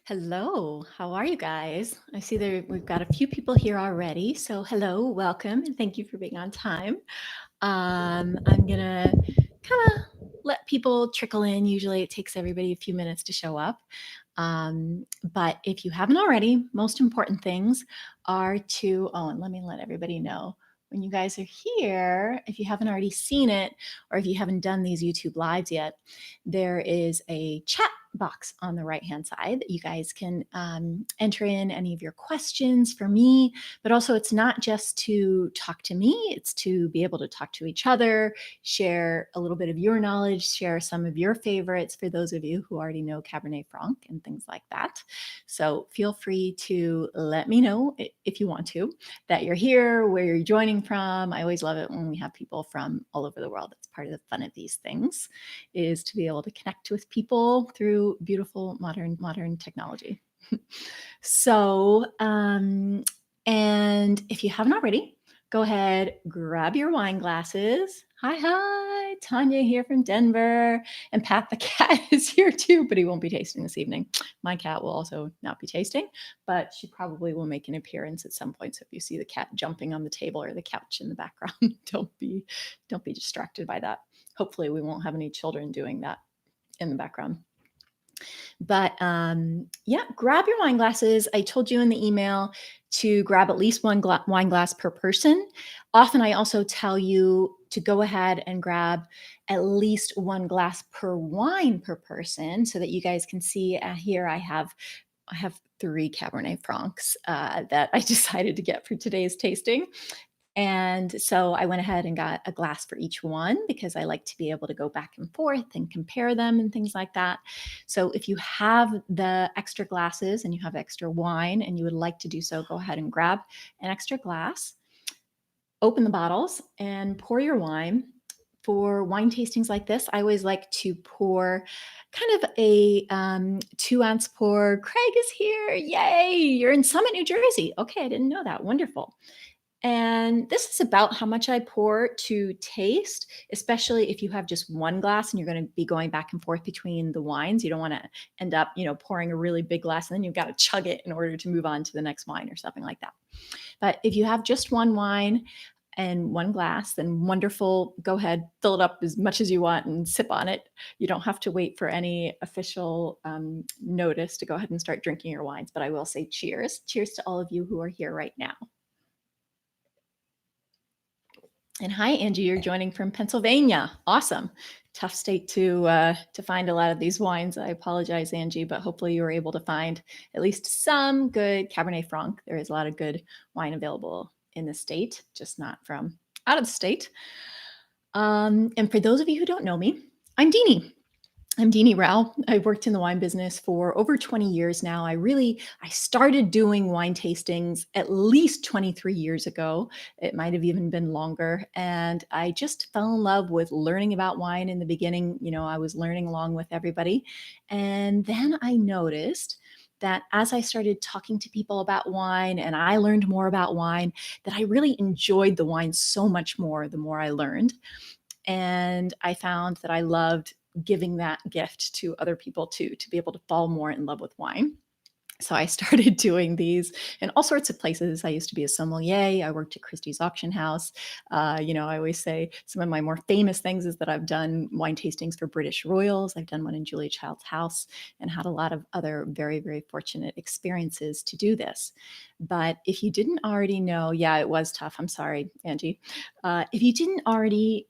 Hello, how are you guys? I see that we've got a few people here already. So, hello, welcome, and thank you for being on time. I'm gonna kind of let people trickle in. Usually, it takes everybody a few minutes to show up. But if you haven't already, most important things are to, and let me let everybody know when you guys are here, if you haven't already seen it or if you haven't done these YouTube lives yet, there is a chat box on the right hand side that you guys can enter in any of your questions for me. But also, it's not just to talk to me, it's to be able to talk to each other, share a little bit of your knowledge, share some of your favorites for those of you who already know Cabernet Franc and things like that. So feel free to let me know if you want to, that you're here, where you're joining from. I always love it when we have people from all over the world. That's part of the fun of these things, is to be able to connect with people through beautiful modern technology. And if you haven't already, go ahead, grab your wine glasses. Hi, Tanya here from Denver. And Pat the cat is here too, but he won't be tasting this evening. My cat will also not be tasting, but she probably will make an appearance at some point. So if you see the cat jumping on the table or the couch in the background, don't be distracted by that. Hopefully we won't have any children doing that in the background. But yeah, grab your wine glasses. I told you in the email to grab at least one wine glass per person. Often I also tell you to go ahead and grab at least one glass per wine per person so that you guys can see here I have three Cabernet Francs that I decided to get for today's tasting. And so I went ahead and got a glass for each one because I like to be able to go back and forth and compare them and things like that. So if you have the extra glasses and you have extra wine and you would like to do so, go ahead and grab an extra glass, open the bottles, and pour your wine. For wine tastings like this, I always like to pour kind of a 2 ounce pour. Craig is here. Yay. You're in Summit, New Jersey. Okay. I didn't know that. Wonderful. And this is about how much I pour to taste, especially if you have just one glass and you're going to be going back and forth between the wines. You don't want to end up, pouring a really big glass and then you've got to chug it in order to move on to the next wine or something like that. But if you have just one wine and one glass, then wonderful. Go ahead, fill it up as much as you want and sip on it. You don't have to wait for any official notice to go ahead and start drinking your wines. But I will say cheers. Cheers to all of you who are here right now. And hi, Angie, you're joining from Pennsylvania. Awesome. Tough state to find a lot of these wines. I apologize, Angie, but hopefully you were able to find at least some good Cabernet Franc. There is a lot of good wine available in the state, just not from out of the state. And for those of you who don't know me, I'm Dini. I'm Dini Rao. I've worked in the wine business for over 20 years now. I started doing wine tastings at least 23 years ago. It might have even been longer. And I just fell in love with learning about wine in the beginning. I was learning along with everybody. And then I noticed that as I started talking to people about wine and I learned more about wine, that I really enjoyed the wine so much more the more I learned. And I found that I loved giving that gift to other people too, to be able to fall more in love with wine. So I started doing these in all sorts of places. I used to be a sommelier. I worked at Christie's Auction House. I always say some of my more famous things is that I've done wine tastings for British royals. I've done one in Julia Child's house and had a lot of other very, very fortunate experiences to do this. But if you didn't already know, yeah, it was tough. I'm sorry, Angie. If you didn't already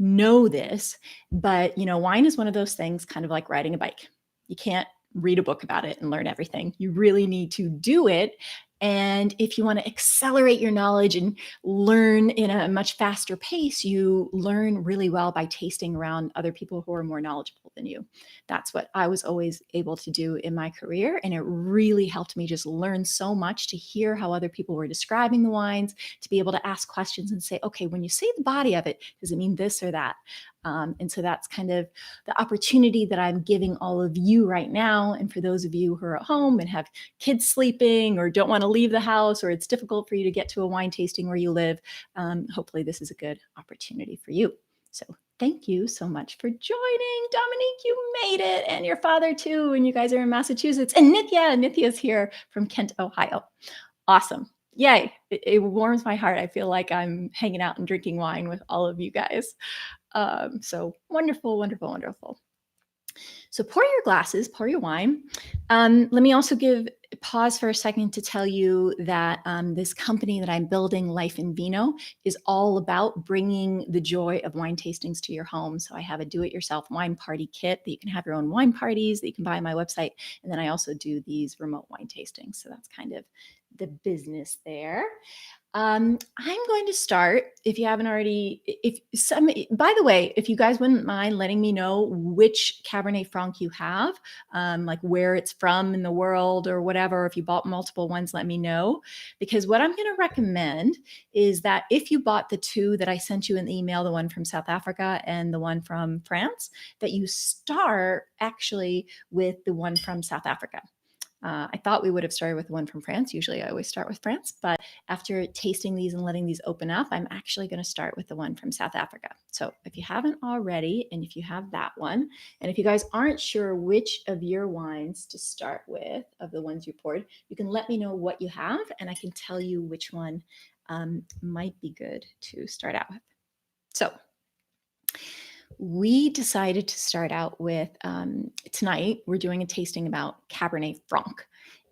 know this, but wine is one of those things kind of like riding a bike. You can't read a book about it and learn everything. You really need to do it. And if you want to accelerate your knowledge and learn in a much faster pace, you learn really well by tasting around other people who are more knowledgeable than you. That's what I was always able to do in my career. And it really helped me just learn so much, to hear how other people were describing the wines, to be able to ask questions and say, okay, when you say the body of it, does it mean this or that? And so that's kind of the opportunity that I'm giving all of you right now. And for those of you who are at home and have kids sleeping or don't want to leave the house, or it's difficult for you to get to a wine tasting where you live, hopefully this is a good opportunity for you. So Thank you so much for joining. Dominique, you made it, and your father too. And you guys are in Massachusetts. And Nitya's here from Kent, Ohio. Awesome. Yay. It warms my heart. I feel like I'm hanging out and drinking wine with all of you guys. So wonderful, wonderful, wonderful. So pour your glasses, pour your wine. Let me also pause for a second to tell you that this company that I'm building, Life in Vino, is all about bringing the joy of wine tastings to your home. So I have a do-it-yourself wine party kit that you can have your own wine parties that you can buy on my website. And then I also do these remote wine tastings. So that's kind of the business there. I'm going to start, if you haven't already, by the way, if you guys wouldn't mind letting me know which Cabernet Franc you have, like where it's from in the world or whatever, if you bought multiple ones, let me know. Because what I'm going to recommend is that if you bought the two that I sent you in the email, the one from South Africa and the one from France, that you start actually with the one from South Africa. I thought we would have started with the one from France. Usually I always start with France, but after tasting these and letting these open up, I'm actually going to start with the one from South Africa. So if you haven't already, and if you have that one, and if you guys aren't sure which of your wines to start with, of the ones you poured, you can let me know what you have, and I can tell you which one might be good to start out with. So we decided to start out with tonight, we're doing a tasting about Cabernet Franc.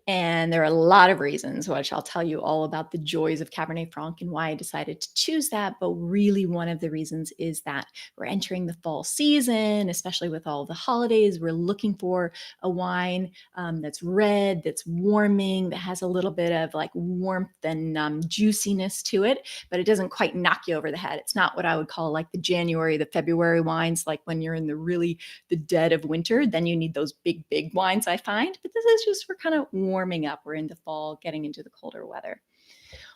And there are a lot of reasons, which I'll tell you all about the joys of Cabernet Franc and why I decided to choose that. But really, one of the reasons is that we're entering the fall season, especially with all the holidays. We're looking for a wine that's red, that's warming, that has a little bit of like warmth and juiciness to it, but it doesn't quite knock you over the head. It's not what I would call like the January, the February wines, like when you're in the dead of winter, then you need those big wines, I find. But this is just for kind of warming up. We're in the fall, getting into the colder weather.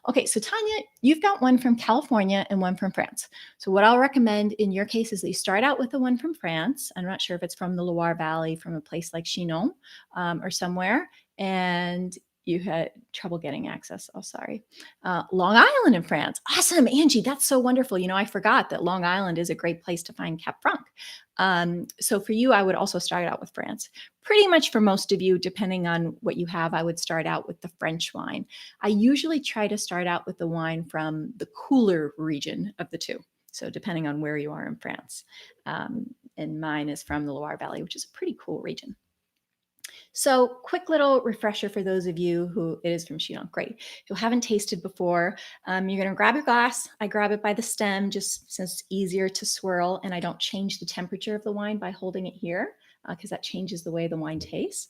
Okay, so Tanya, you've got one from California and one from France. So what I'll recommend in your case is that you start out with the one from France. I'm not sure if it's from the Loire Valley, from a place like Chinon or somewhere. And you had trouble getting access. Oh, sorry. Long Island in France. Awesome, Angie. That's so wonderful. You know, I forgot that Long Island is a great place to find Cap Franc. So for you, I would also start out with France. Pretty much for most of you, depending on what you have, I would start out with the French wine. I usually try to start out with the wine from the cooler region of the two. So depending on where you are in France. And mine is from the Loire Valley, which is a pretty cool region. So quick little refresher for those of you who it is from Chinon, great, who haven't tasted before. You're going to grab your glass. I grab it by the stem just since it's easier to swirl, and I don't change the temperature of the wine by holding it here because that changes the way the wine tastes.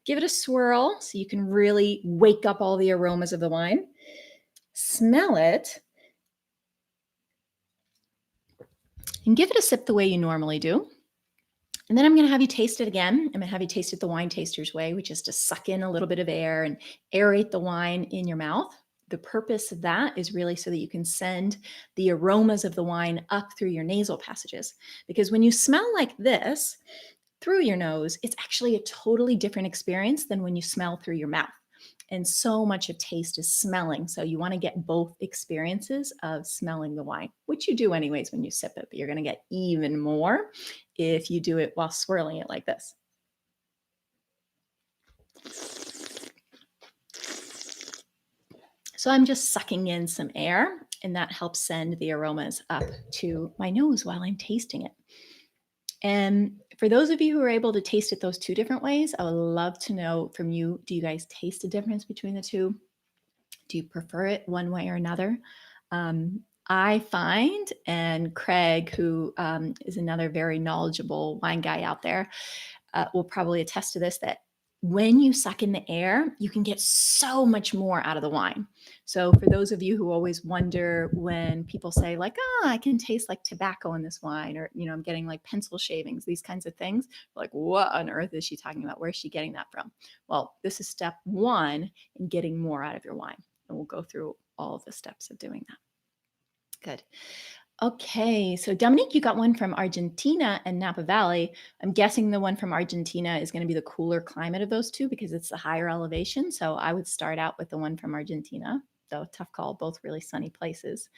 Give it a swirl so you can really wake up all the aromas of the wine. Smell it. And give it a sip the way you normally do. And then I'm going to have you taste it again. I'm going to have you taste it the wine taster's way, which is to suck in a little bit of air and aerate the wine in your mouth. The purpose of that is really so that you can send the aromas of the wine up through your nasal passages. Because when you smell like this through your nose, it's actually a totally different experience than when you smell through your mouth. And so much of taste is smelling. So you want to get both experiences of smelling the wine, which you do anyways when you sip it, but you're going to get even more if you do it while swirling it like this. So I'm just sucking in some air, and that helps send the aromas up to my nose while I'm tasting it. And for those of you who are able to taste it those two different ways, I would love to know from you, do you guys taste a difference between the two? Do you prefer it one way or another? I find, and Craig, who is another very knowledgeable wine guy out there, will probably attest to this, that when you suck in the air, you can get so much more out of the wine. So for those of you who always wonder when people say like, oh, I can taste like tobacco in this wine, or, you know, I'm getting like pencil shavings, these kinds of things, like, what on earth is she talking about? Where is she getting that from? Well, this is step one in getting more out of your wine. And we'll go through all of the steps of doing that. Good. Okay, so Dominique, you got one from Argentina and Napa Valley. I'm guessing the one from Argentina is going to be the cooler climate of those two because it's the higher elevation. So I would start out with the one from Argentina, though tough call, both really sunny places.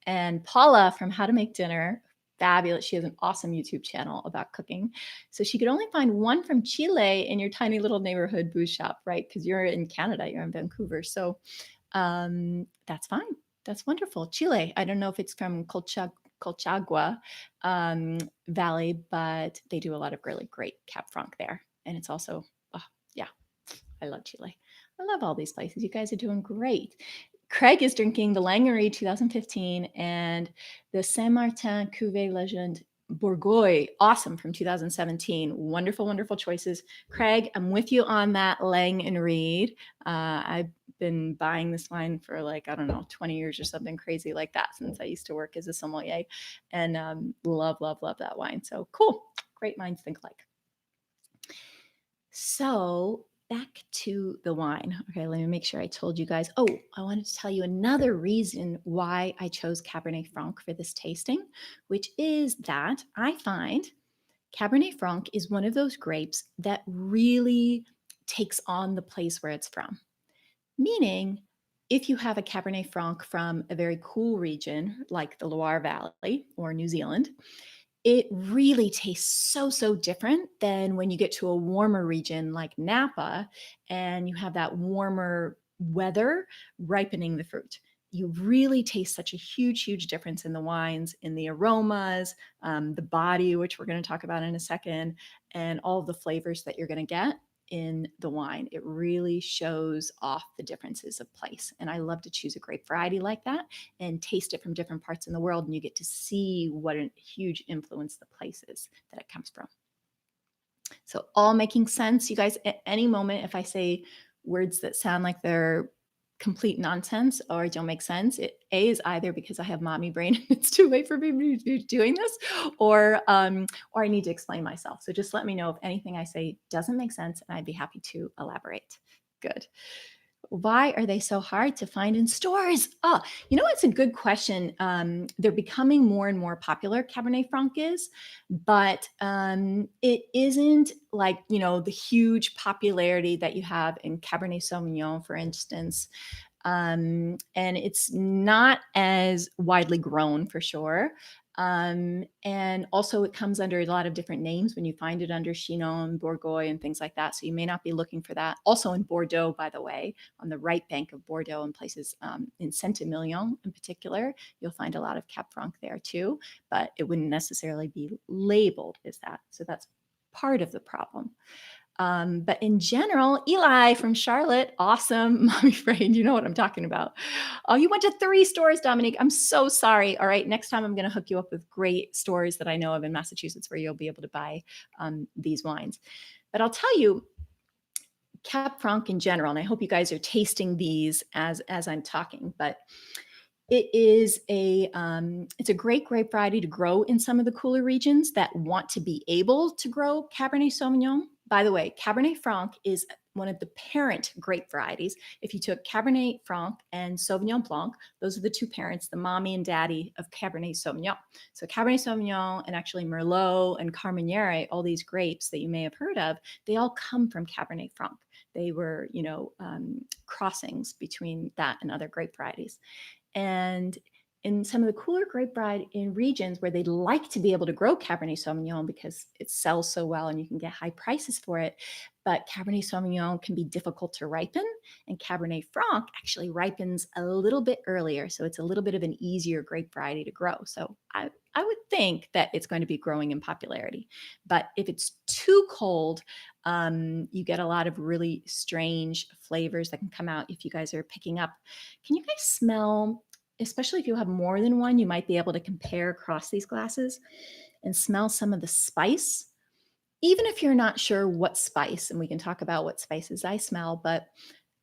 And Paula from How to Make Dinner fabulous. She has an awesome YouTube channel about cooking. So she could only find one from Chile in your tiny little neighborhood booze shop, right? Because you're in Canada, you're in Vancouver. So that's fine. That's wonderful. Chile. I don't know if it's from Colchagua Valley, but they do a lot of really great Cab Franc there. And it's also, oh, yeah, I love Chile. I love all these places. You guys are doing great. Craig is drinking the Langery 2015 and the Saint Martin Cuvée Legend Bourgogne, awesome, from 2017. Wonderful, wonderful choices. Craig, I'm with you on that Lang and Reed. I've been buying this wine for like, I don't know, 20 years or something crazy like that since I used to work as a sommelier, and love, love, love that wine. So cool. Great minds think alike. So back to the wine. Okay, let me make sure I told you guys. Oh, I wanted to tell you another reason why I chose Cabernet Franc for this tasting, which is that I find Cabernet Franc is one of those grapes that really takes on the place where it's from. Meaning, if you have a Cabernet Franc from a very cool region like the Loire Valley or New Zealand, it really tastes so, so different than when you get to a warmer region like Napa and you have that warmer weather ripening the fruit. You really taste such a huge, huge difference in the wines, in the aromas, the body, which we're going to talk about in a second, and all of the flavors that you're going to get in the wine. It really shows off the differences of place. And I love to choose a grape variety like that and taste it from different parts in the world. And you get to see what a huge influence the place is that it comes from. So, all making sense, you guys. At any moment, if I say words that sound like they're complete nonsense or don't make sense, A is either because I have mommy brain, it's too late for me to be doing this, or I need to explain myself. So just let me know if anything I say doesn't make sense, and I'd be happy to elaborate. Good. Why are they so hard to find in stores? Oh, it's a good question. They're becoming more and more popular, Cabernet Franc is, but it isn't like, the huge popularity that you have in Cabernet Sauvignon, for instance. And it's not as widely grown for sure. And also it comes under a lot of different names when you find it under Chinon, Bourgogne, and things like that. So you may not be looking for that. Also in Bordeaux, by the way, on the right bank of Bordeaux and places in Saint-Emilion in particular, you'll find a lot of Cab Franc there too, but it wouldn't necessarily be labeled as that. So that's part of the problem. But in general, Eli from Charlotte, awesome. Mommy Brain, you know what I'm talking about. Oh, you went to 3 stores, Dominique. I'm so sorry. All right, next time I'm going to hook you up with great stores that I know of in Massachusetts where you'll be able to buy these wines. But I'll tell you, Cab Franc in general, and I hope you guys are tasting these as I'm talking, but it's a great grape variety to grow in some of the cooler regions that want to be able to grow Cabernet Sauvignon. By the way, Cabernet Franc is one of the parent grape varieties. If you took Cabernet Franc and Sauvignon Blanc, those are the 2 parents, the mommy and daddy of Cabernet Sauvignon. So Cabernet Sauvignon and actually Merlot and Carmenere, all these grapes that you may have heard of, they all come from Cabernet Franc. They were, crossings between that and other grape varieties. And in some of the cooler grape variety in regions where they'd like to be able to grow Cabernet Sauvignon because it sells so well and you can get high prices for it, but Cabernet Sauvignon can be difficult to ripen, and Cabernet Franc actually ripens a little bit earlier, so it's a little bit of an easier grape variety to grow. So I would think that it's going to be growing in popularity, but if it's too cold, you get a lot of really strange flavors that can come out if you guys are picking up. Can you guys smell? Especially if you have more than one, you might be able to compare across these glasses and smell some of the spice, even if you're not sure what spice. And we can talk about what spices I smell, but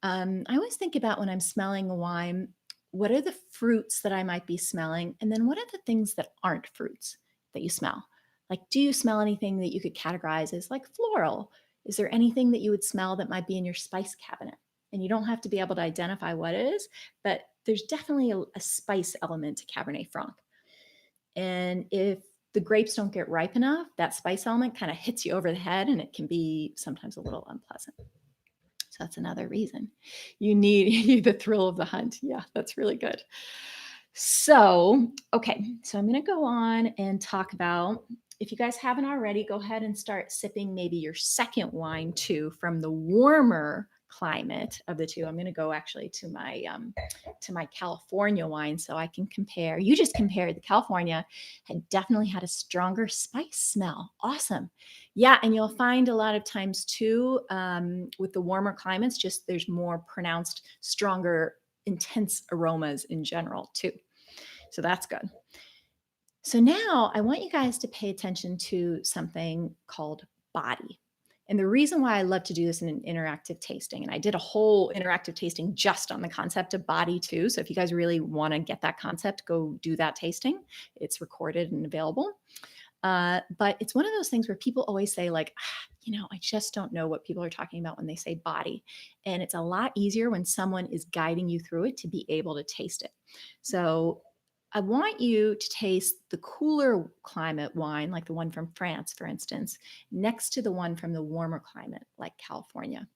I always think about when I'm smelling a wine, what are the fruits that I might be smelling? And then what are the things that aren't fruits that you smell? Like, do you smell anything that you could categorize as like floral? Is there anything that you would smell that might be in your spice cabinet? And you don't have to be able to identify what it is, but there's definitely a spice element to Cabernet Franc. And if the grapes don't get ripe enough, that spice element kind of hits you over the head and it can be sometimes a little unpleasant. So that's another reason you need the thrill of the hunt. Yeah, that's really good. So I'm going to go on and talk about, if you guys haven't already, go ahead and start sipping maybe your second wine too from the warmer climate of the two. I'm going to go actually to my California wine so I can compare. You just compared the California had definitely had a stronger spice smell. Awesome. Yeah, and you'll find a lot of times too with the warmer climates, just there's more pronounced, stronger, intense aromas in general too. So that's good. So now I want you guys to pay attention to something called body. And the reason why I love to do this in an interactive tasting, and I did a whole interactive tasting just on the concept of body too. So if you guys really want to get that concept, go do that tasting. It's recorded and available. But it's one of those things where people always say, like, I just don't know what people are talking about when they say body. And it's a lot easier when someone is guiding you through it to be able to taste it. So I want you to taste the cooler climate wine, like the one from France, for instance, next to the one from the warmer climate, like California,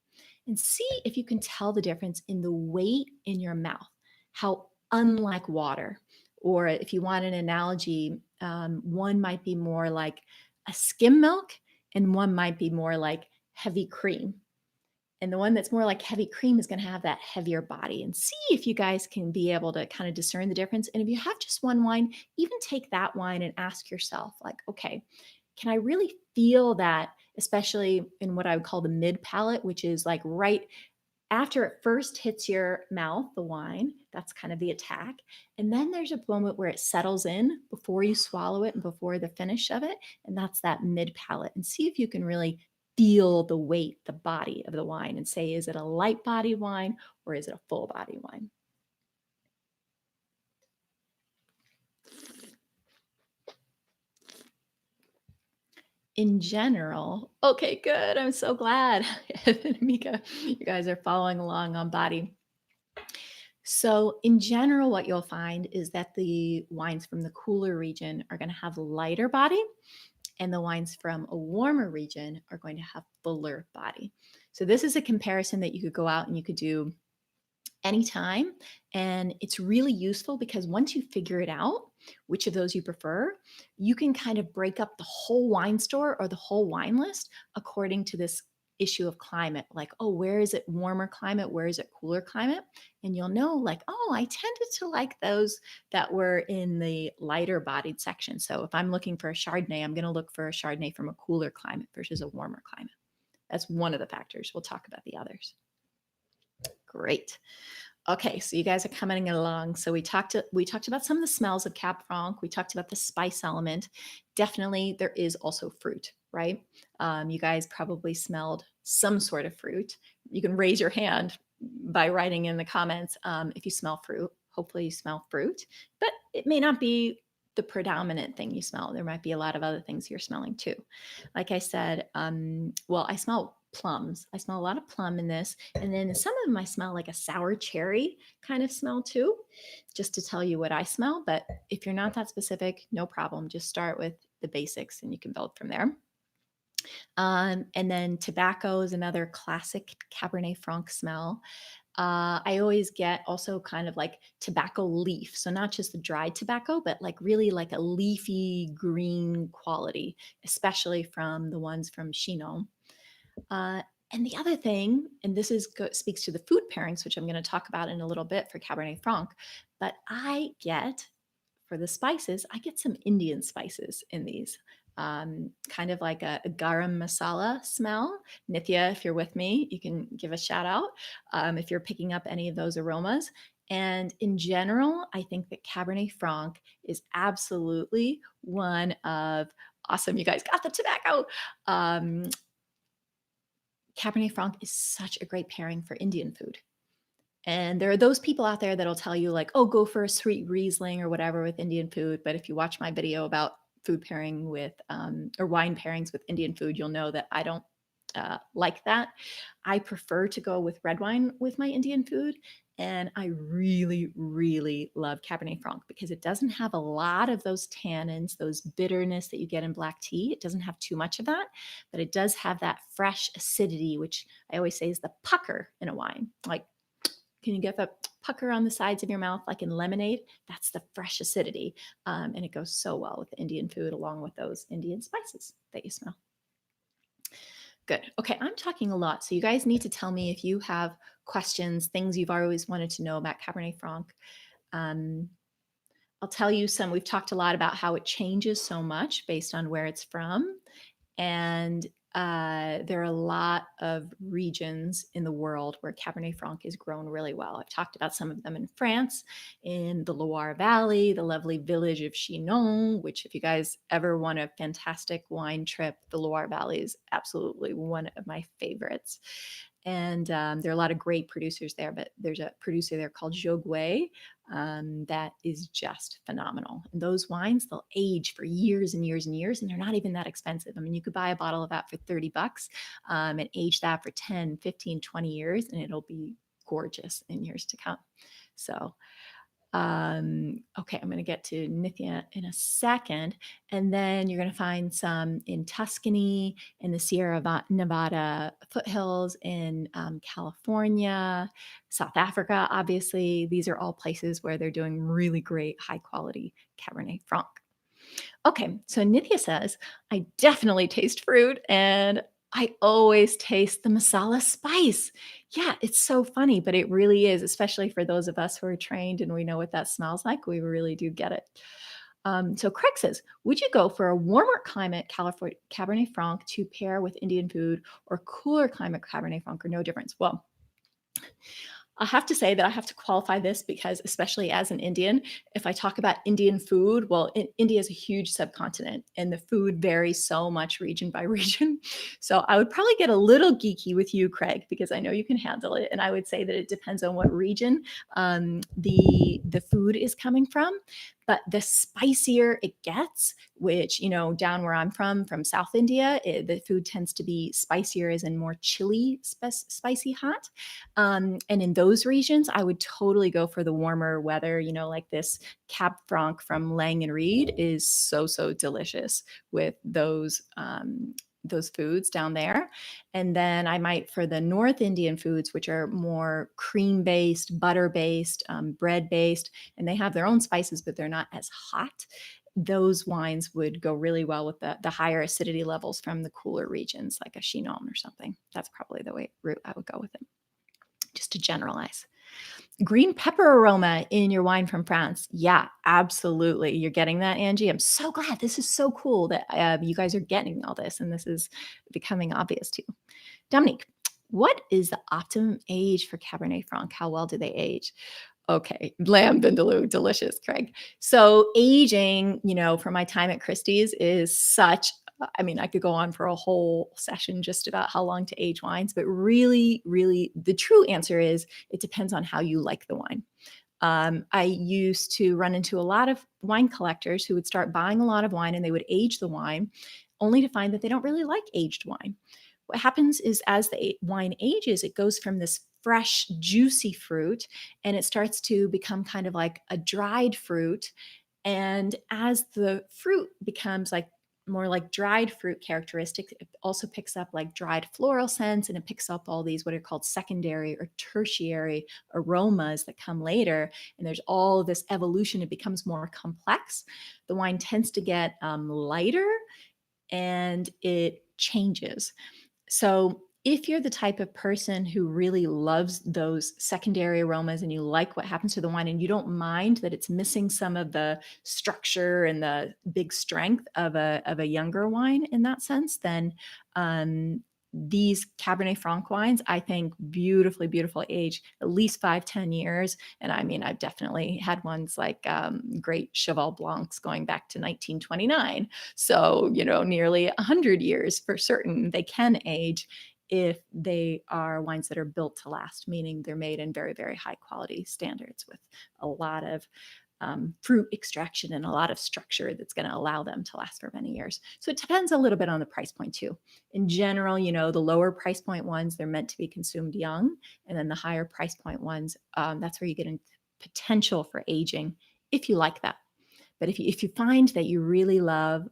and see if you can tell the difference in the weight in your mouth, how unlike water. Or if you want an analogy, one might be more like a skim milk, and one might be more like heavy cream. And the one that's more like heavy cream is going to have that heavier body. And see if you guys can be able to kind of discern the difference. And if you have just one wine, even take that wine and ask yourself, like, okay, can I really feel that, especially in what I would call the mid palate, which is like right after it first hits your mouth, the wine, that's kind of the attack. And then there's a moment where it settles in before you swallow it and before the finish of it. And that's that mid palate. And see if you can really feel the weight, the body of the wine, and say, is it a light body wine or is it a full body wine? In general, okay, good. I'm so glad. Evan and Mika, you guys are following along on body. So, in general, what you'll find is that the wines from the cooler region are going to have lighter body, and the wines from a warmer region are going to have fuller body. So, this is a comparison that you could go out and you could do anytime. And it's really useful because once you figure it out, which of those you prefer, you can kind of break up the whole wine store or the whole wine list according to this issue of climate. Like, oh, where is it warmer climate? Where is it cooler climate? And you'll know, like, oh, I tended to like those that were in the lighter bodied section. So if I'm looking for a Chardonnay, I'm going to look for a Chardonnay from a cooler climate versus a warmer climate. That's one of the factors. We'll talk about the others. Great. Okay, so you guys are coming along. So we talked about some of the smells of Cab Franc. We talked about the spice element. Definitely, there is also fruit, right? You guys probably smelled some sort of fruit. You can raise your hand by writing in the comments if you smell fruit. Hopefully, you smell fruit, but it may not be the predominant thing you smell. There might be a lot of other things you're smelling too. Like I said, well, I smell plums. I smell a lot of plum in this. And then some of them I smell like a sour cherry kind of smell too, just to tell you what I smell. But if you're not that specific, no problem. Just start with the basics and you can build from there. And then tobacco is another classic Cabernet Franc smell. I always get also kind of like tobacco leaf. So not just the dried tobacco, but like really like a leafy green quality, especially from the ones from Chinon. Uh, and the other thing, and this speaks to the food pairings, which I'm going to talk about in a little bit for Cabernet Franc, but I get for the spices, I get some Indian spices in these. Kind of like a garam masala smell. Nithya, if you're with me, you can give a shout out if you're picking up any of those aromas. And in general, I think that Cabernet Franc is absolutely one of awesome. You guys got the tobacco. Cabernet Franc is such a great pairing for Indian food. And there are those people out there that'll tell you, like, oh, go for a sweet Riesling or whatever with Indian food. But if you watch my video about food pairing with or wine pairings with Indian food, you'll know that I don't like that. I prefer to go with red wine with my Indian food. And I really, really love Cabernet Franc because it doesn't have a lot of those tannins, those bitterness that you get in black tea. It doesn't have too much of that, but it does have that fresh acidity, which I always say is the pucker in a wine. Like, can you get that pucker on the sides of your mouth, like in lemonade. That's the fresh acidity. And it goes so well with Indian food along with those Indian spices that you smell. Good. Okay, I'm talking a lot. So you guys need to tell me if you have questions, things you've always wanted to know about Cabernet Franc. Um, I'll tell you some. We've talked a lot about how it changes so much based on where it's from. And there are a lot of regions in the world where Cabernet Franc is grown really well. I've talked about some of them in France, in the Loire Valley, the lovely village of Chinon, which, if you guys ever want a fantastic wine trip, the Loire Valley is absolutely one of my favorites. And there are a lot of great producers there, but there's a producer there called Jogwe that is just phenomenal. And those wines, they'll age for years and years and years, and they're not even that expensive. I mean, you could buy a bottle of that for $30 and age that for 10, 15, 20 years, and it'll be gorgeous in years to come. So, okay, I'm going to get to Nithya in a second. And then you're going to find some in Tuscany, in the Sierra Nevada foothills, in California, South Africa, obviously. These are all places where they're doing really great, high quality Cabernet Franc. Okay, so Nithya says, I definitely taste fruit and I always taste the masala spice. Yeah, it's so funny, but it really is, especially for those of us who are trained and we know what that smells like. We really do get it. So Craig says, would you go for a warmer climate California Cabernet Franc to pair with Indian food or cooler climate Cabernet Franc or no difference? Well, I have to say that I have to qualify this because, especially as an Indian, if I talk about Indian food, well, India is a huge subcontinent and the food varies so much region by region. So I would probably get a little geeky with you, Craig, because I know you can handle it. And I would say that it depends on what region the food is coming from. But the spicier it gets, which, down where I'm from South India, the food tends to be spicier as in more chili, spicy hot. And in those regions, I would totally go for the warmer weather, like this Cab Franc from Lang and Reed is so, so delicious with those foods down there. And then I might, for the North Indian foods, which are more cream based, butter based, bread based, and they have their own spices, but they're not as hot. Those wines would go really well with the higher acidity levels from the cooler regions, like a Chinon or something. That's probably the route I would go with it, just to generalize. Green pepper aroma in your wine from France. Yeah, absolutely. You're getting that, Angie. I'm so glad. This is so cool that you guys are getting all this and this is becoming obvious to you. Dominique, what is the optimum age for Cabernet Franc? How well do they age? Okay, lamb vindaloo, delicious, Craig. So aging, for my time at Christie's is I could go on for a whole session just about how long to age wines, but really, really, the true answer is it depends on how you like the wine. I used to run into a lot of wine collectors who would start buying a lot of wine and they would age the wine only to find that they don't really like aged wine. What happens is as the wine ages, it goes from this fresh, juicy fruit and it starts to become kind of like a dried fruit. And as the fruit becomes like more like dried fruit characteristics, it also picks up like dried floral scents and it picks up all these what are called secondary or tertiary aromas that come later. And there's all this evolution. It becomes more complex. The wine tends to get lighter and it changes. So if you're the type of person who really loves those secondary aromas and you like what happens to the wine and you don't mind that it's missing some of the structure and the big strength of a younger wine in that sense, then these Cabernet Franc wines, I think beautifully, beautiful age, at least 5-10 years. And I mean, I've definitely had ones like great Cheval Blancs going back to 1929. So, nearly 100 years for certain they can age if they are wines that are built to last, meaning they're made in very, very high quality standards with a lot of fruit extraction and a lot of structure that's going to allow them to last for many years. So it depends a little bit on the price point too. In general, the lower price point ones, they're meant to be consumed young. And then the higher price point ones, that's where you get into potential for aging if you like that. But if you find that you really love,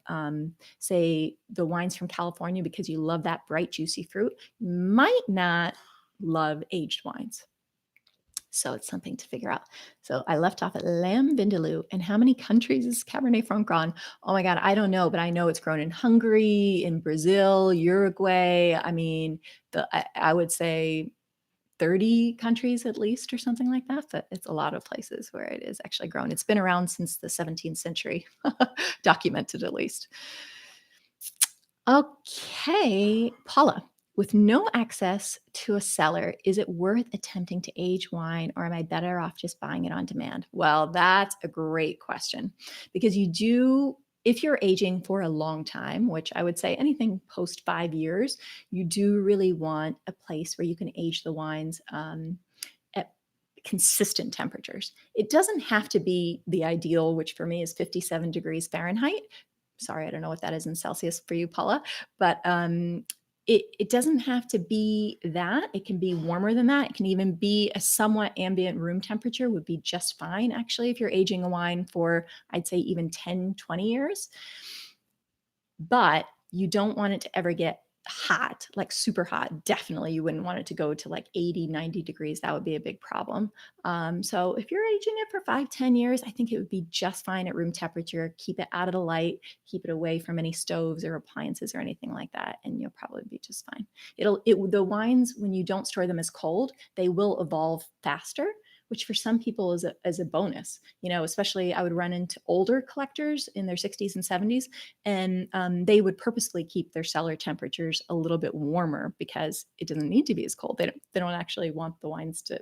say, the wines from California because you love that bright, juicy fruit, you might not love aged wines. So it's something to figure out. So I left off at Lamb Vindaloo. And how many countries is Cabernet Franc grown? Oh my God, I don't know, but I know it's grown in Hungary, in Brazil, Uruguay. I mean, I would say 30 countries at least or something like that. But it's a lot of places where it is actually grown. It's been around since the 17th century, documented at least. Okay, Paula, with no access to a cellar, is it worth attempting to age wine or am I better off just buying it on demand? Well, that's a great question because if you're aging for a long time, which I would say anything post 5 years, you do really want a place where you can age the wines at consistent temperatures. It doesn't have to be the ideal, which for me is 57 degrees Fahrenheit. Sorry, I don't know what that is in Celsius for you, Paula, but it doesn't have to be that. It can be warmer than that. It can even be a somewhat ambient room temperature would be just fine, actually, if you're aging a wine for, I'd say, even 10, 20 years. But you don't want it to ever get hot, like super hot. Definitely, you wouldn't want it to go to like 80, 90 degrees. That would be a big problem. So if you're aging it for 5, 10 years, I think it would be just fine at room temperature. Keep it out of the light, keep it away from any stoves or appliances or anything like that, and you'll probably be just fine. The wines, when you don't store them as cold, they will evolve faster, which for some people is a bonus. Especially I would run into older collectors in their 60s and 70s, and they would purposely keep their cellar temperatures a little bit warmer because it doesn't need to be as cold. They don't actually want the wines to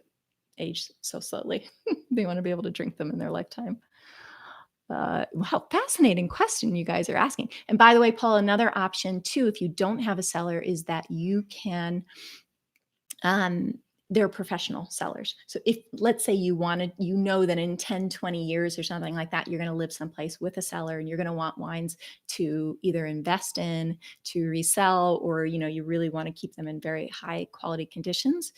age so slowly. They want to be able to drink them in their lifetime. Wow, fascinating question you guys are asking. And by the way, Paul, another option too, if you don't have a cellar, is that you can um, they're professional sellers. So if, let's say you know that in 10, 20 years or something like that, you're going to live someplace with a cellar and you're going to want wines to either invest in, to resell, or, you really want to keep them in very high quality conditions.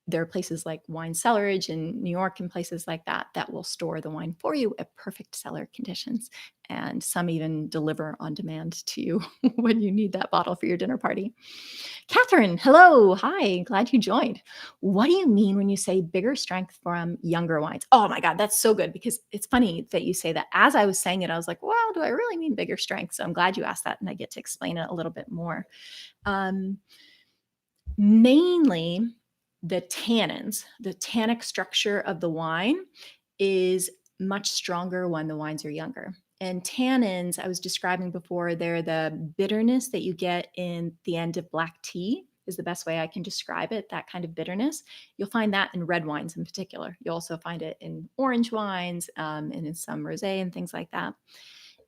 There are places like Wine Cellarage in New York and places like that that will store the wine for you at perfect cellar conditions. And some even deliver on demand to you when you need that bottle for your dinner party. Catherine, hello. Hi. Glad you joined. What do you mean when you say bigger strength from younger wines? Oh my God, that's so good because it's funny that you say that. As I was saying it, I was like, well, do I really mean bigger strength? So I'm glad you asked that and I get to explain it a little bit more. Mainly the tannins, the tannic structure of the wine is much stronger when the wines are younger. And tannins, I was describing before, they're the bitterness that you get in the end of black tea, is the best way I can describe it, that kind of bitterness. You'll find that in red wines in particular. You'll also find it in orange wines and in some rosé and things like that.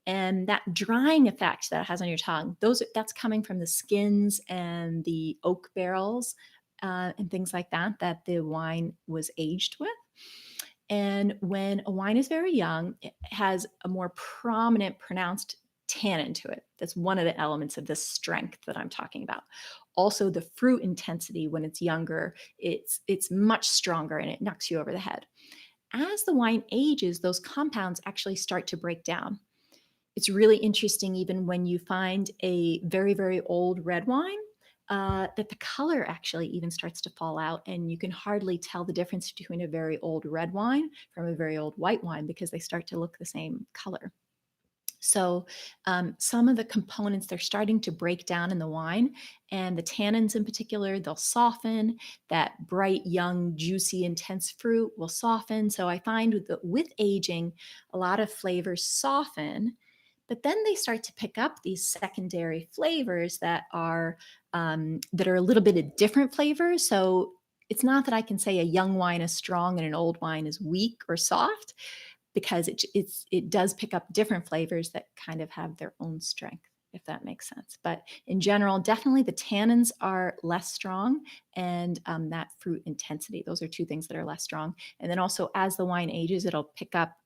And that drying effect that it has on your tongue, that's coming from the skins and the oak barrels and things like that the wine was aged with. And when a wine is very young, it has a more prominent, pronounced tannin to it. That's one of the elements of this strength that I'm talking about. Also, the fruit intensity when it's younger, it's much stronger and it knocks you over the head. As the wine ages, those compounds actually start to break down. It's really interesting, even when you find a very, very old red wine, that the color actually even starts to fall out. And you can hardly tell the difference between a very old red wine from a very old white wine because they start to look the same color. So some of the components, they're starting to break down in the wine, and the tannins in particular, they'll soften. That bright, young, juicy, intense fruit will soften. So I find with aging, a lot of flavors soften, but then they start to pick up these secondary flavors that are a little bit of different flavors. So it's not that I can say a young wine is strong and an old wine is weak or soft, because it does pick up different flavors that kind of have their own strength, if that makes sense. But in general, definitely the tannins are less strong, and that fruit intensity, those are two things that are less strong. And then also, as the wine ages, it'll pick up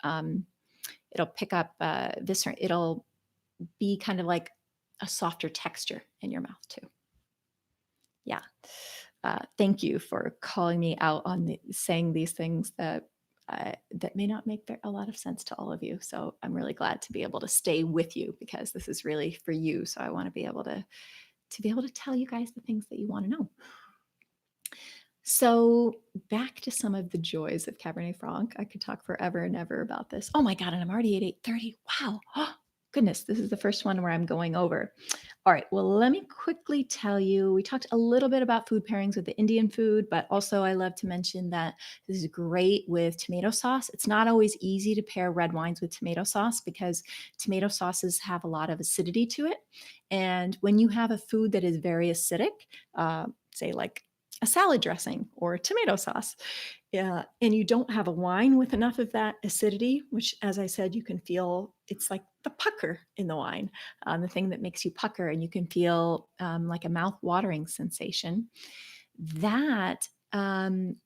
it'll be kind of like a softer texture in your mouth too. Yeah. Thank you for calling me out on saying these things that may not make a lot of sense to all of you. So I'm really glad to be able to stay with you because this is really for you. So I want to be able to tell you guys the things that you want to know. So back to some of the joys of Cabernet Franc. I could talk forever and ever about this. Oh my God, and I'm already at 8:30. Wow. Goodness, this is the first one where I'm going over. All right, well, let me quickly tell you. We talked a little bit about food pairings with the Indian food, but also I love to mention that this is great with tomato sauce. It's not always easy to pair red wines with tomato sauce because tomato sauces have a lot of acidity to it. And when you have a food that is very acidic, say like a salad dressing or tomato sauce. Yeah, and you don't have a wine with enough of that acidity, which, as I said, you can feel it's like the pucker in the wine, the thing that makes you pucker, and you can feel like a mouth watering sensation. That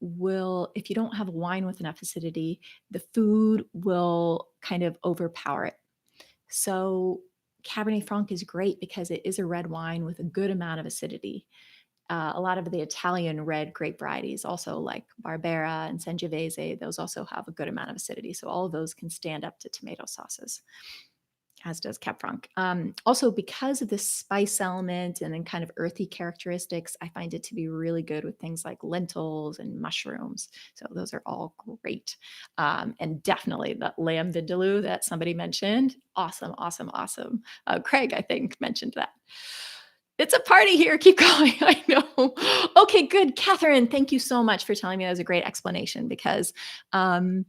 will, if you don't have a wine with enough acidity, the food will kind of overpower it. So, Cabernet Franc is great because it is a red wine with a good amount of acidity. A lot of the Italian red grape varieties, also like Barbera and Sangiovese, those also have a good amount of acidity. So all of those can stand up to tomato sauces, as does Cab Franc. Also, because of the spice element and then kind of earthy characteristics, I find it to be really good with things like lentils and mushrooms. So those are all great. And definitely the lamb vindaloo that somebody mentioned. Awesome, awesome, awesome. Craig, I think, mentioned that. It's a party here. Keep going. I know. Okay, good. Catherine, thank you so much for telling me that was a great explanation because um,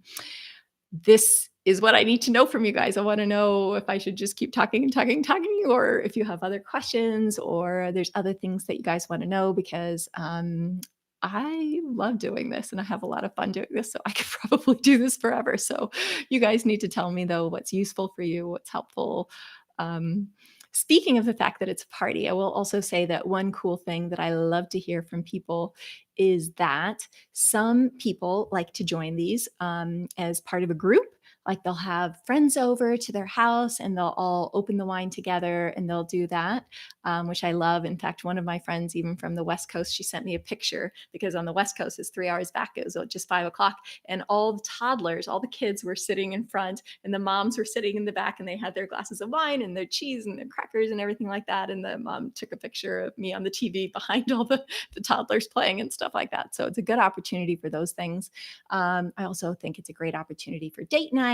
this is what I need to know from you guys. I want to know if I should just keep talking and talking and talking, or if you have other questions, or there's other things that you guys want to know because I love doing this and I have a lot of fun doing this. So I could probably do this forever. So you guys need to tell me, though, what's useful for you, what's helpful. Um, Speaking of the fact that it's a party, I will also say that one cool thing that I love to hear from people is that some people like to join these as part of a group. Like they'll have friends over to their house and they'll all open the wine together and they'll do that, which I love. In fact, one of my friends, even from the West Coast, she sent me a picture because on the West Coast it's 3 hours back. It was just 5 o'clock. And all the toddlers, all the kids were sitting in front and the moms were sitting in the back and they had their glasses of wine and their cheese and their crackers and everything like that. And the mom took a picture of me on the TV behind all the toddlers playing and stuff like that. So it's a good opportunity for those things. I also think it's a great opportunity for date night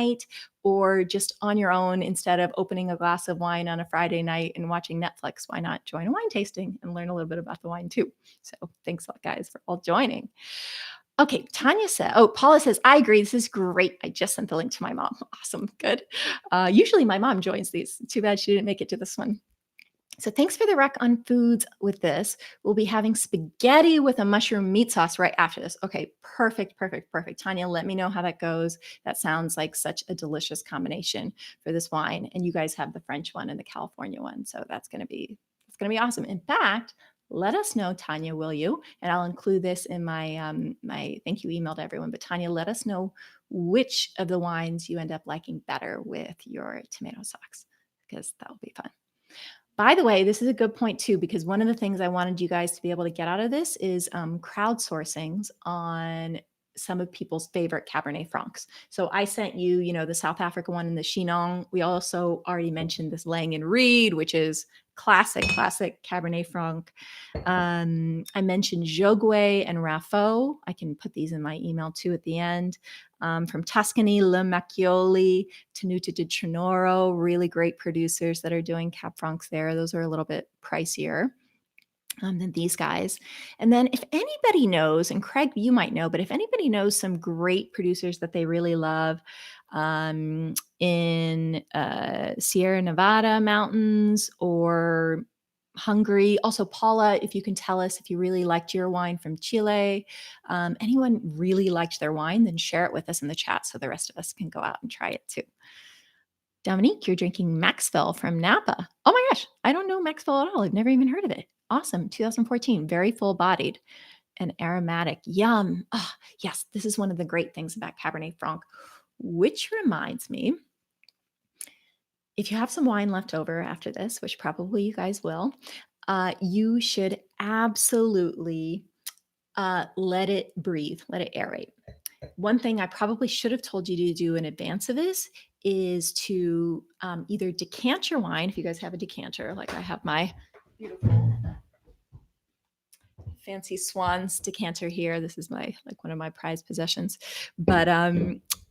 or just on your own instead of opening a glass of wine on a Friday night and watching Netflix. Why not join a wine tasting and learn a little bit about the wine too? So thanks a lot, guys, for all joining. Okay, Tanya said, oh, Paula says, I agree. This is great. I just sent the link to my mom. Awesome. Good. Usually my mom joins these. Too bad she didn't make it to this one. So thanks for the rec on foods with this. We'll be having spaghetti with a mushroom meat sauce right after this. Okay, perfect, perfect, perfect. Tanya, let me know how that goes. That sounds like such a delicious combination for this wine. And you guys have the French one and the California one. So it's gonna be awesome. In fact, let us know, Tanya, will you? And I'll include this in my thank you email to everyone. But Tanya, let us know which of the wines you end up liking better with your tomato sauce, because that will be fun. By the way, this is a good point too, because one of the things I wanted you guys to be able to get out of this is crowdsourcings on some of people's favorite Cabernet Francs. So I sent you, the South Africa one and the Chinon. We also already mentioned this Lang and Reed, which is classic Cabernet Franc. I mentioned Jogwe and Raffo. I can put these in my email too at the end. From Tuscany, Le Macchioli, Tenuta di Trinoro, really great producers that are doing Cab Francs there. Those are a little bit pricier than these guys. And then if anybody knows, and Craig, you might know, but if anybody knows some great producers that they really love in Sierra Nevada mountains or Hungary. Also, Paula, if you can tell us if you really liked your wine from Chile, anyone really liked their wine, then share it with us in the chat so the rest of us can go out and try it too. Dominique, you're drinking Maxwell from Napa. Oh my gosh, I don't know Maxwell at all. I've never even heard of it. Awesome, 2014, very full-bodied and aromatic. Yum. Oh, yes, this is one of the great things about Cabernet Franc, which reminds me, if you have some wine left over after this, which probably you guys will, you should absolutely let it breathe, let it aerate. One thing I probably should have told you to do in advance of this is to either decant your wine, if you guys have a decanter, like I have my beautiful fancy Swans decanter here. This is my one of my prized possessions. But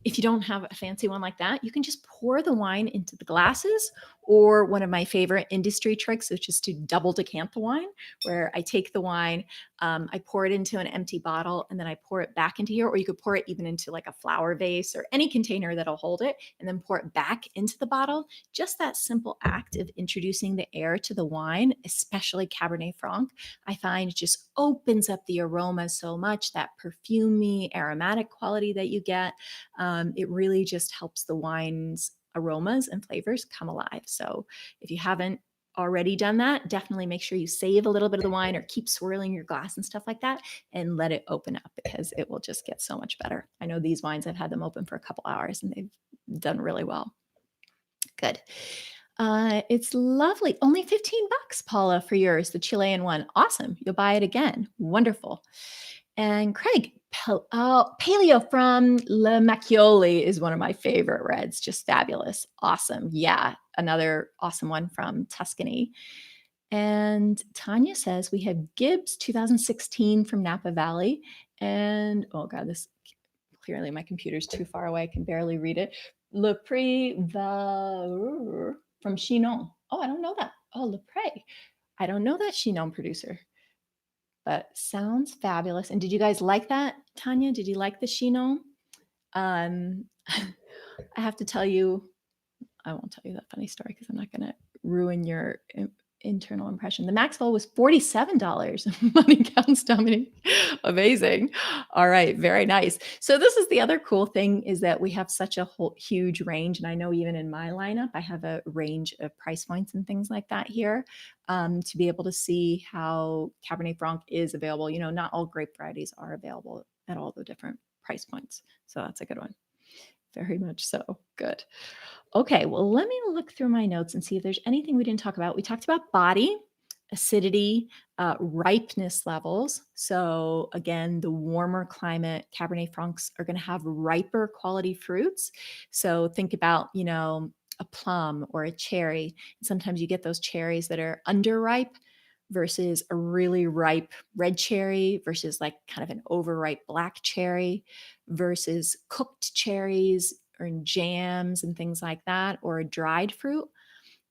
if you don't have a fancy one like that, you can just pour the wine into the glasses. Or one of my favorite industry tricks is just to double decant the wine, where I take the wine, I pour it into an empty bottle, and then I pour it back into here. Or you could pour it even into like a flower vase or any container that'll hold it, and then pour it back into the bottle. Just that simple act of introducing the air to the wine, especially Cabernet Franc, I find just opens up the aroma so much, that perfumey, aromatic quality that you get. It really just helps the wine's aromas and flavors come alive. So if you haven't already done that, definitely make sure you save a little bit of the wine or keep swirling your glass and stuff like that and let it open up, because it will just get so much better. I know these wines, I've had them open for a couple hours and they've done really well. Good. It's lovely. Only 15 bucks, Paula, for yours, the Chilean one. Awesome. You'll buy it again. Wonderful. And Craig, Paleo from Le Macchioli is one of my favorite reds. Just fabulous. Awesome. Yeah. Another awesome one from Tuscany. And Tanya says we have Gibbs 2016 from Napa Valley. And oh God, this clearly my computer's too far away. I can barely read it. Le Prix from Chinon. Oh, I don't know that. Oh, Le Prix. I don't know that Chinon producer, but sounds fabulous. And did you guys like that, Tanya? Did you like the Chinon? I have to tell you, I won't tell you that funny story because I'm not going to ruin your internal impression. The Maxwell was $47. Money counts, Dominique. Amazing. All right. Very nice. So this is the other cool thing, is that we have such a whole huge range. And I know even in my lineup, I have a range of price points and things like that here, to be able to see how Cabernet Franc is available. You know, not all grape varieties are available at all the different price points. So that's a good one. Very much so. Good. Okay, well, let me look through my notes and see if there's anything we didn't talk about. We talked about body, acidity, ripeness levels. So again, the warmer climate Cabernet Francs are going to have riper quality fruits. So think about, you know, a plum or a cherry. Sometimes you get those cherries that are underripe versus a really ripe red cherry versus like kind of an overripe black cherry versus cooked cherries or in jams and things like that, or a dried fruit.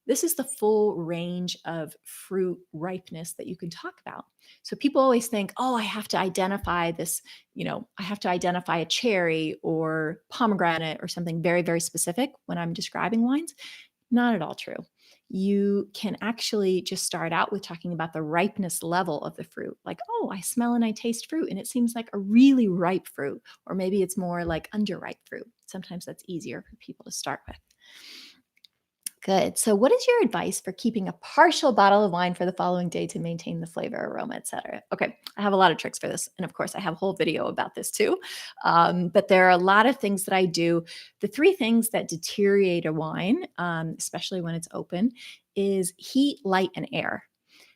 This is the full range of fruit ripeness that you can talk about. So people always think, oh, I have to identify this, you know, I have to identify a cherry or pomegranate or something very, very specific when I'm describing wines. Not at all true. You can actually just start out with talking about the ripeness level of the fruit. Like, oh, I smell and I taste fruit, and it seems like a really ripe fruit, or maybe it's more like underripe fruit. Sometimes that's easier for people to start with. Good. So what is your advice for keeping a partial bottle of wine for the following day to maintain the flavor, aroma, etc.? Okay, I have a lot of tricks for this. And of course, I have a whole video about this too. But there are a lot of things that I do. The three things that deteriorate a wine, especially when it's open, is heat, light, and air.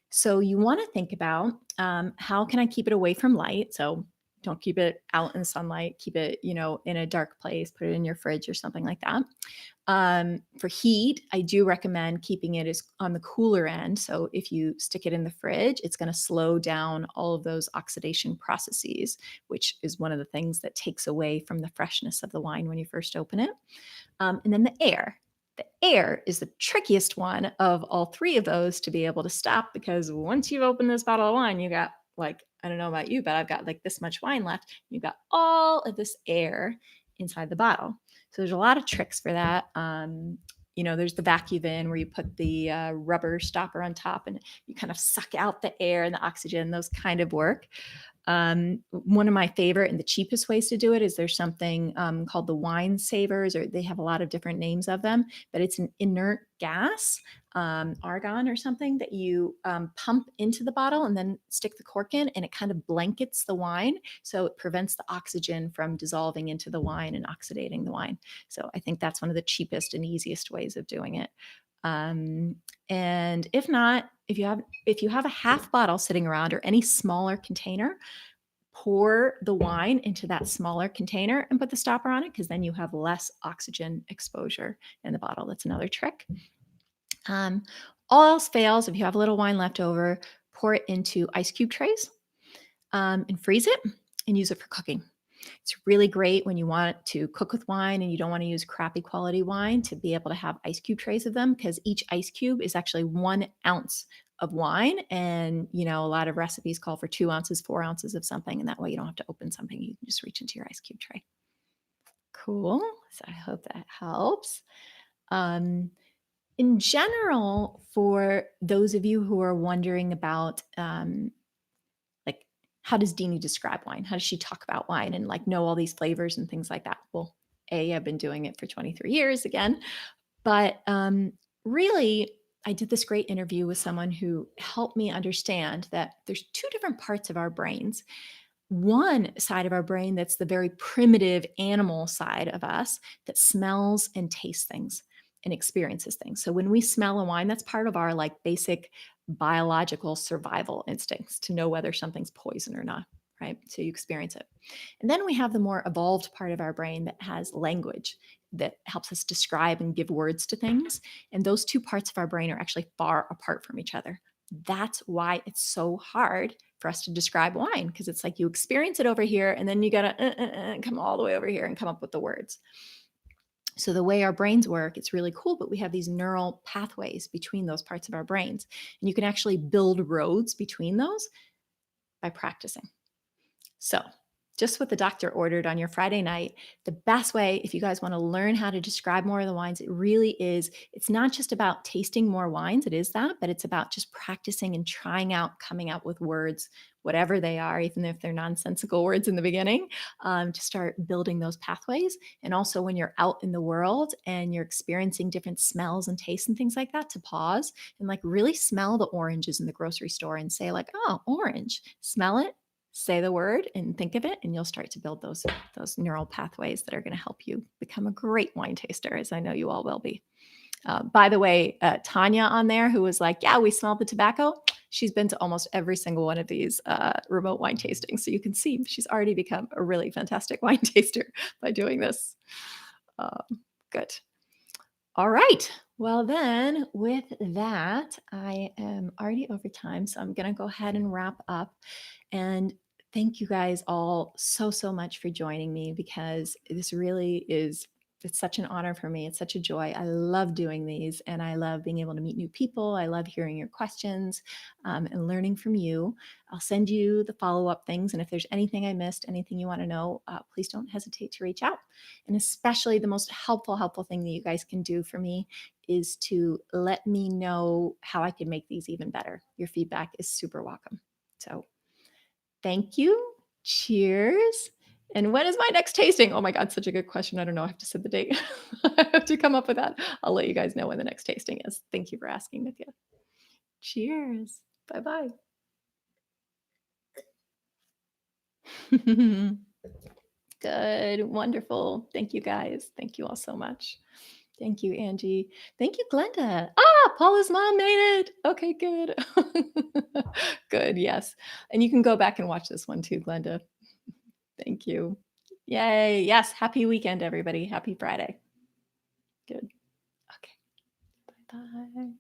So you want to think about, how can I keep it away from light? So don't keep it out in sunlight. Keep it, you know, in a dark place. Put it in your fridge or something like that. For heat, I do recommend keeping it as on the cooler end. So if you stick it in the fridge, it's going to slow down all of those oxidation processes, which is one of the things that takes away from the freshness of the wine when you first open it. And then the air. The air is the trickiest one of all three of those to be able to stop, because once you've opened this bottle of wine, you got like, I don't know about you, but I've got like this much wine left. You got all of this air inside the bottle. So there's a lot of tricks for that. You know, there's the vacuum in where you put the rubber stopper on top and you kind of suck out the air and the oxygen. Those kind of work. One of my favorite and the cheapest ways to do it is there's something called the wine savers, or they have a lot of different names of them, but it's an inert gas, argon or something, that you pump into the bottle and then stick the cork in, and it kind of blankets the wine. So it prevents the oxygen from dissolving into the wine and oxidating the wine. So I think that's one of the cheapest and easiest ways of doing it. And if not, if you have a half bottle sitting around or any smaller container, pour the wine into that smaller container and put the stopper on it, because then you have less oxygen exposure in the bottle. That's another trick. All else fails, if you have a little wine left over, pour it into ice cube trays. and freeze it and use it for cooking. It's really great when you want to cook with wine and you don't want to use crappy quality wine to be able to have ice cube trays of them, because each ice cube is actually 1 ounce of wine. And, a lot of recipes call for 2 ounces, 4 ounces of something. And that way you don't have to open something. You can just reach into your ice cube tray. Cool. So I hope that helps. Um, in general, for those of you who are wondering about, like, how does Dini describe wine? How does she talk about wine and like know all these flavors and things like that? Well, I've been doing it for 23 years again, but really, I did this great interview with someone who helped me understand that there's two different parts of our brains. One side of our brain that's the very primitive animal side of us that smells and tastes things and experiences things. So when we smell a wine, that's part of our like basic biological survival instincts to know whether something's poison or not, right? So you experience it. And then we have the more evolved part of our brain that has language that helps us describe and give words to things. And those two parts of our brain are actually far apart from each other. That's why it's so hard for us to describe wine, because it's like you experience it over here and then you got to come all the way over here and come up with the words. So the way our brains work, it's really cool, but we have these neural pathways between those parts of our brains. And you can actually build roads between those by practicing. So just what the doctor ordered on your Friday night, the best way, if you guys want to learn how to describe more of the wines, it really is, it's not just about tasting more wines, it is that, but it's about just practicing and trying out, coming out with words, whatever they are, even if they're nonsensical words in the beginning, to start building those pathways. And also when you're out in the world and you're experiencing different smells and tastes and things like that, to pause and like really smell the oranges in the grocery store and say like, oh, orange, smell it, say the word and think of it, and you'll start to build those neural pathways that are going to help you become a great wine taster, as I know you all will be. By the way, Tanya on there, who was like, yeah, we smelled the tobacco. She's been to almost every single one of these remote wine tastings. So you can see she's already become a really fantastic wine taster by doing this. Good. All right. Well, then with that, I am already over time. So I'm going to go ahead and wrap up. And thank you guys all so much for joining me, because this really is, it's such an honor for me. It's such a joy. I love doing these and I love being able to meet new people. I love hearing your questions and learning from you. I'll send you the follow-up things. And if there's anything I missed, anything you want to know, please don't hesitate to reach out. And especially the most helpful thing that you guys can do for me is to let me know how I can make these even better. Your feedback is super welcome. So thank you. Cheers. And when is my next tasting? Oh my God, such a good question. I don't know. I have to set the date. I have to come up with that. I'll let you guys know when the next tasting is. Thank you for asking, Nithya. Cheers. Bye-bye. Good. Wonderful. Thank you guys. Thank you all so much. Thank you, Angie. Thank you, Glenda. Paula's mom made it. Okay, good. Good. Yes. And you can go back and watch this one too, Glenda. Thank you. Yay. Yes. Happy weekend, everybody. Happy Friday. Good. Okay. Bye-bye.